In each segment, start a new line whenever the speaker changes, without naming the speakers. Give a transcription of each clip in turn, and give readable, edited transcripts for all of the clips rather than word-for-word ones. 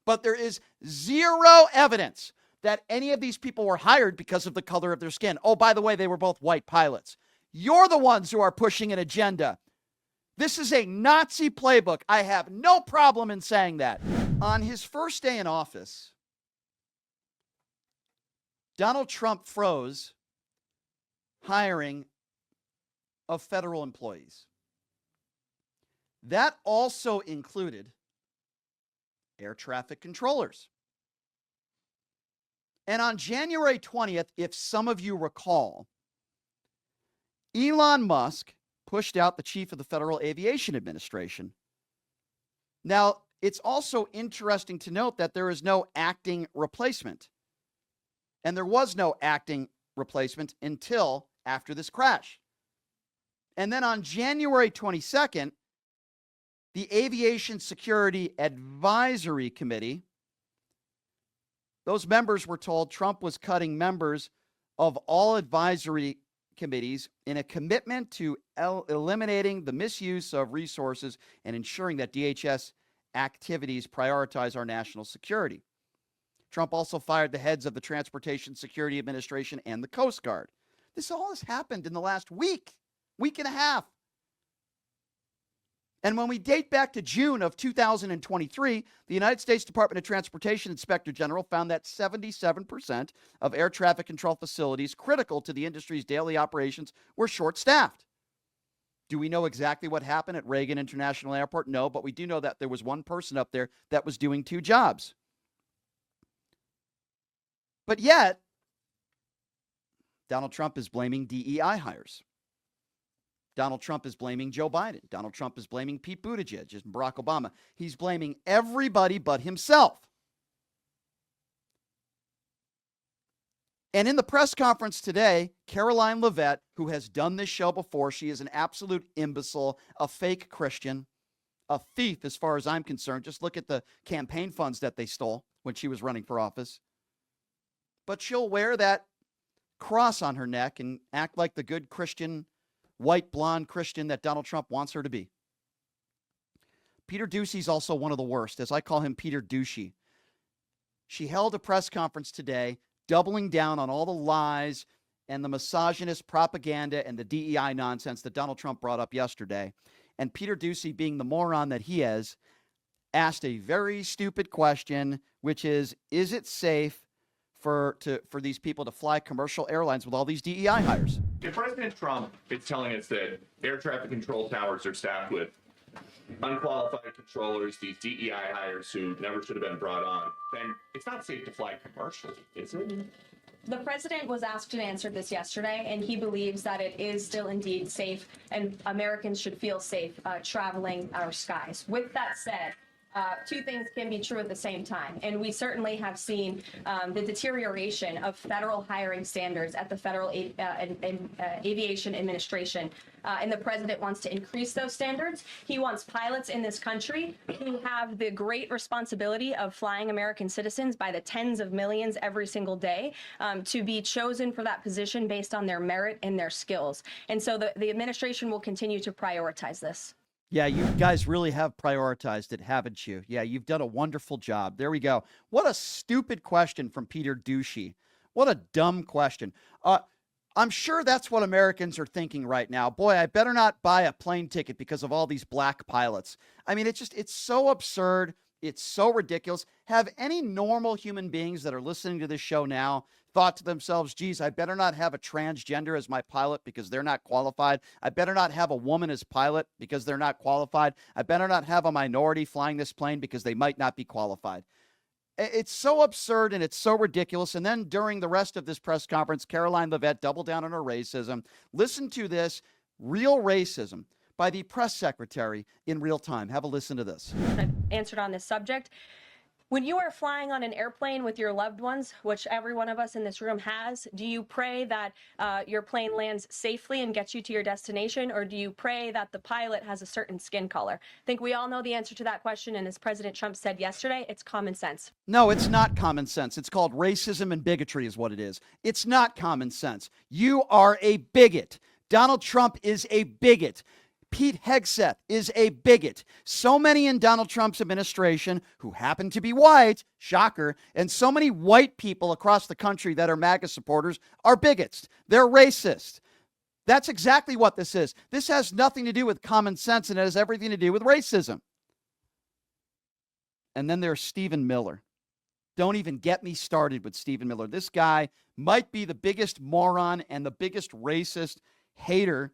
But there is zero evidence that any of these people were hired because of the color of their skin. Oh, by the way, they were both white pilots. You're the ones who are pushing an agenda. This is a Nazi playbook. I have no problem in saying that. On his first day in office, Donald Trump froze hiring of federal employees. That also included air traffic controllers. And on January 20th, if some of you recall, Elon Musk pushed out the chief of the Federal Aviation Administration. Now, it's also interesting to note that there is no acting replacement. And there was no acting replacement until after this crash. And then on January 22nd, the Aviation Security Advisory Committee, those members were told Trump was cutting members of all advisory committees in a commitment to eliminating the misuse of resources and ensuring that DHS activities prioritize our national security. Trump also fired the heads of the Transportation Security Administration and the Coast Guard. This all has happened in the last week and a half. And when we date back to June of 2023, the United States Department of Transportation Inspector General found that 77% of air traffic control facilities critical to the industry's daily operations were short-staffed. Do we know exactly what happened at Reagan International Airport? No, but we do know that there was one person up there that was doing two jobs. But yet, Donald Trump is blaming DEI hires. Donald Trump is blaming Joe Biden. Donald Trump is blaming Pete Buttigieg and Barack Obama. He's blaming everybody but himself. And in the press conference today, Caroline Leavitt, who has done this show before, she is an absolute imbecile, a fake Christian, a thief as far as I'm concerned. Just look at the campaign funds that they stole when she was running for office. But she'll wear that cross on her neck and act like the good Christian, white, blonde Christian that Donald Trump wants her to be. Peter Doocy's also one of the worst, as I call him Peter Douchey. She held a press conference today doubling down on all the lies and the misogynist propaganda and the DEI nonsense that Donald Trump brought up yesterday. And Peter Doocy, being the moron that he is, asked a very stupid question, which is it safe for these people to fly commercial airlines with all these DEI hires?
If President Trump is telling us that air traffic control towers are staffed with unqualified controllers, these DEI hires who never should have been brought on, then it's not safe to fly commercially, is it?
The president was asked and answered this yesterday, and he believes that it is still indeed safe, and Americans should feel safe traveling our skies. With that said, two things can be true at the same time. And we certainly have seen the deterioration of federal hiring standards at the Federal Aviation Administration. And the president wants to increase those standards. He wants pilots in this country who have the great responsibility of flying American citizens by the tens of millions every single day to be chosen for that position based on their merit and their skills. And so the administration will continue to prioritize this.
Yeah, you guys really have prioritized it, haven't you? Yeah, you've done a wonderful job. There we go. What a stupid question from Peter Douchey. What a dumb question. I'm sure that's what Americans are thinking right now. Boy, I better not buy a plane ticket because of all these black pilots. I mean, it's so absurd. It's so ridiculous. Have any normal human beings that are listening to this show now thought to themselves, geez, I better not have a transgender as my pilot because they're not qualified. I better not have a woman as pilot because they're not qualified. I better not have a minority flying this plane because they might not be qualified. It's so absurd and it's so ridiculous. And then during the rest of this press conference, Caroline Leavitt doubled down on her racism. Listen to this, real racism by the press secretary in real time. Have a listen to this.
I've answered on this subject. When you are flying on an airplane with your loved ones, which every one of us in this room has, do you pray that your plane lands safely and gets you to your destination, or do you pray that the pilot has a certain skin color? I think we all know the answer to that question, and as President Trump said yesterday, it's common sense.
No, it's not common sense. It's called racism and bigotry is what it is. It's not common sense. You are a bigot. Donald Trump is a bigot. Pete Hegseth is a bigot. So many in Donald Trump's administration who happen to be white, shocker, and so many white people across the country that are MAGA supporters are bigots. They're racist. That's exactly what this is. This has nothing to do with common sense, and it has everything to do with racism. And then there's Stephen Miller. Don't even get me started with Stephen Miller. This guy might be the biggest moron and the biggest racist hater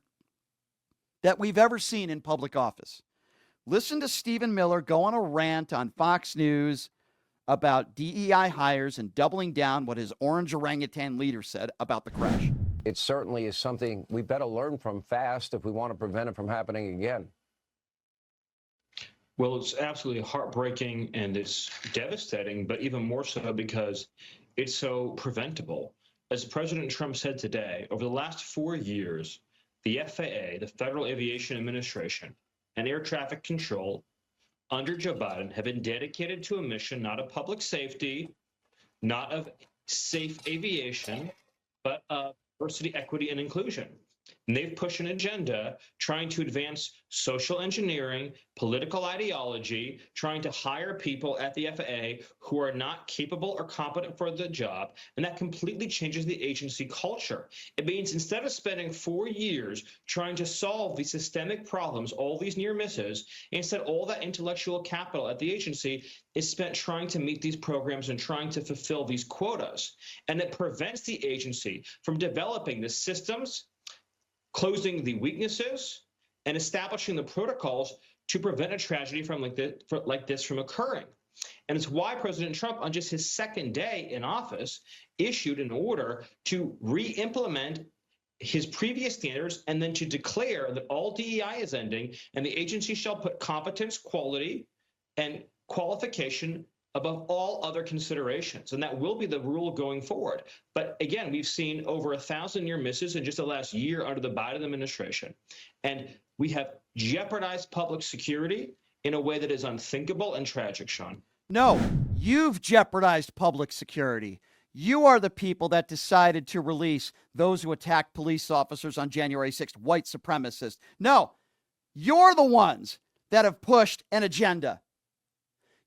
that we've ever seen in public office. Listen to Stephen Miller go on a rant on Fox News about DEI hires and doubling down what his orange orangutan leader said about the crash.
It certainly is something we better learn from fast if we want to prevent it from happening again.
Well, it's absolutely heartbreaking and it's devastating, but even more so because it's so preventable. As President Trump said today, over the last 4 years, the FAA, the Federal Aviation Administration, and air traffic control under Joe Biden have been dedicated to a mission not of public safety, not of safe aviation, but of diversity, equity, and inclusion. And they've pushed an agenda trying to advance social engineering, political ideology, trying to hire people at the FAA who are not capable or competent for the job. And that completely changes the agency culture. It means instead of spending 4 years trying to solve these systemic problems, all these near misses, instead all that intellectual capital at the agency is spent trying to meet these programs and trying to fulfill these quotas. And it prevents the agency from developing the systems, closing the weaknesses, and establishing the protocols to prevent a tragedy like this from occurring. And it's why President Trump, on just his second day in office, issued an order to re-implement his previous standards and then to declare that all DEI is ending and the agency shall put competence, quality, and qualification above all other considerations. And that will be the rule going forward. But again, we've seen over 1,000 near misses in just the last year under the Biden administration. And we have jeopardized public security in a way that is unthinkable and tragic, Sean.
No, you've jeopardized public security. You are the people that decided to release those who attacked police officers on January 6th, white supremacists. No, you're the ones that have pushed an agenda.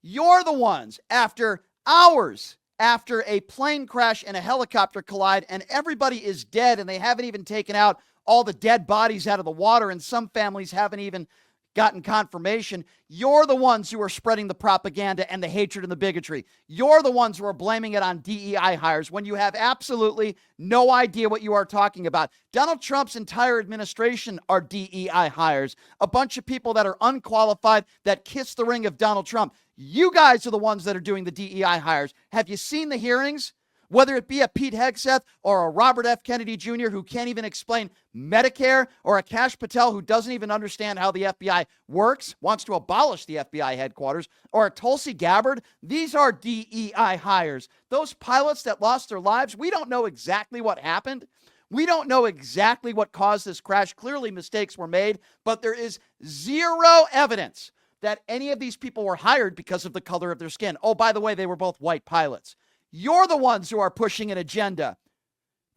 You're the ones, after hours after a plane crash and a helicopter collide and everybody is dead and they haven't even taken out all the dead bodies out of the water and some families haven't even gotten confirmation, you're the ones who are spreading the propaganda and the hatred and the bigotry. You're the ones who are blaming it on DEI hires when you have absolutely no idea what you are talking about. Donald Trump's entire administration are DEI hires, a bunch of people that are unqualified that kiss the ring of Donald Trump. You guys are the ones that are doing the DEI hires. Have you seen the hearings? Whether it be a Pete Hegseth or a Robert F. Kennedy Jr. who can't even explain Medicare, or a Kash Patel who doesn't even understand how the FBI works, wants to abolish the FBI headquarters, or a Tulsi Gabbard, these are DEI hires. Those pilots that lost their lives, we don't know exactly what happened. We don't know exactly what caused this crash. Clearly mistakes were made, but there is zero evidence that any of these people were hired because of the color of their skin. Oh, by the way, they were both white pilots. You're the ones who are pushing an agenda.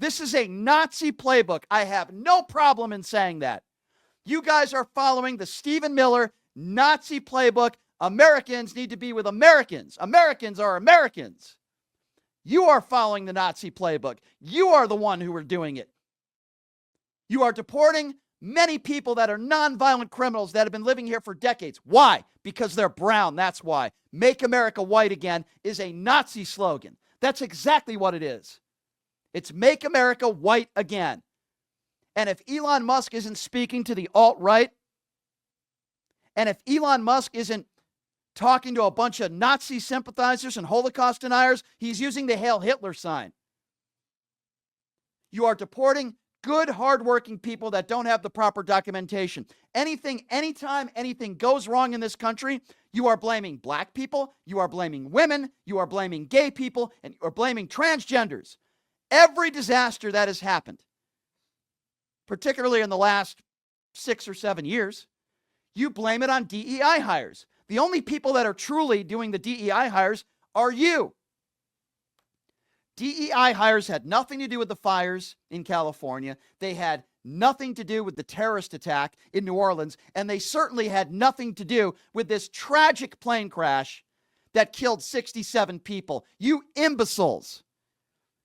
This is a Nazi playbook. I have no problem in saying that. You guys are following the Stephen Miller Nazi playbook. Americans need to be with Americans. Americans are Americans. You are following the Nazi playbook. You are the one who are doing it. You are deporting many people that are nonviolent criminals that have been living here for decades. Why? Because they're brown. That's why. Make America white again is a Nazi slogan. That's exactly what it is. It's make America white again. And if Elon Musk isn't speaking to the alt-right, and if Elon Musk isn't talking to a bunch of Nazi sympathizers and Holocaust deniers, he's using the Hail Hitler sign. You are deporting good, hardworking people that don't have the proper documentation. Anytime anything goes wrong in this country, you are blaming black people, you are blaming women, you are blaming gay people, and you are blaming transgenders. Every disaster that has happened, particularly in the last 6 or 7 years, you blame it on DEI hires. The only people that are truly doing the DEI hires are you. DEI hires had nothing to do with the fires in California. They had nothing to do with the terrorist attack in New Orleans, and they certainly had nothing to do with this tragic plane crash that killed 67 people. You imbeciles.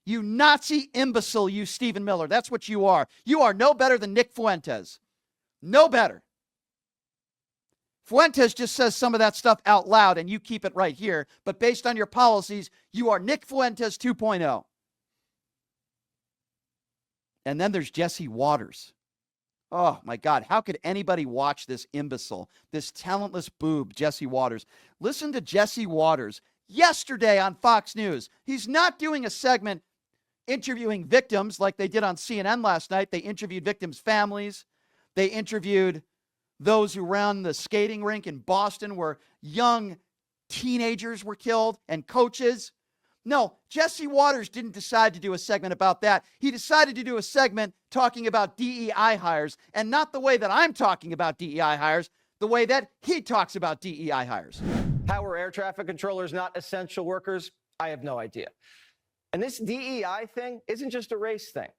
You Nazi imbecile, you Stephen Miller. That's what you are. You are no better than Nick Fuentes. No better. Fuentes just says some of that stuff out loud, and you keep it right here. But based on your policies, you are Nick Fuentes 2.0. And then there's Jesse Waters. Oh, my God. How could anybody watch this imbecile, this talentless boob, Jesse Waters? Listen to Jesse Waters yesterday on Fox News. He's not doing a segment interviewing victims like they did on CNN last night. They interviewed victims' families. They interviewed those who ran the skating rink in Boston where young teenagers were killed and coaches. No, Jesse Waters didn't decide to do a segment about that. He decided to do a segment talking about DEI hires, and not the way that I'm talking about DEI hires, the way that he talks about DEI hires.
How are air traffic controllers not essential workers? I have no idea. And this DEI thing isn't just a race thing.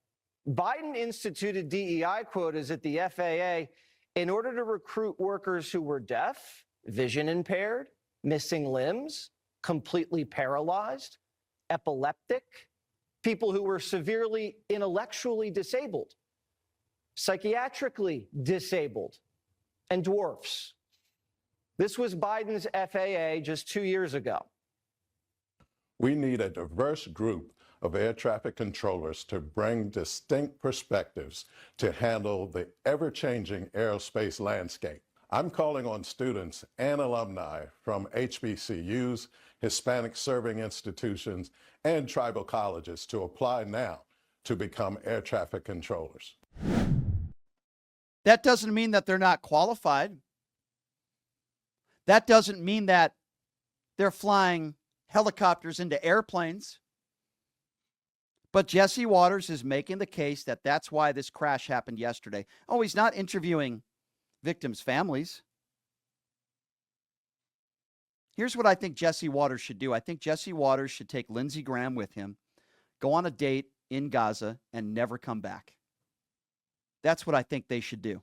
Biden instituted DEI quotas at the FAA in order to recruit workers who were deaf, vision impaired, missing limbs, completely paralyzed, epileptic, people who were severely intellectually disabled, psychiatrically disabled, and dwarfs. This was Biden's FAA just 2 years ago.
We need a diverse group of air traffic controllers to bring distinct perspectives to handle the ever-changing aerospace landscape. I'm calling on students and alumni from HBCUs, Hispanic serving institutions, and tribal colleges to apply now to become air traffic controllers.
That doesn't mean that they're not qualified. That doesn't mean that they're flying helicopters into airplanes. But Jesse Waters is making the case that that's why this crash happened yesterday. Oh, he's not interviewing victims' families. Here's what I think Jesse Waters should do. I think Jesse Waters should take Lindsey Graham with him, go on a date in Gaza, and never come back. That's what I think they should do.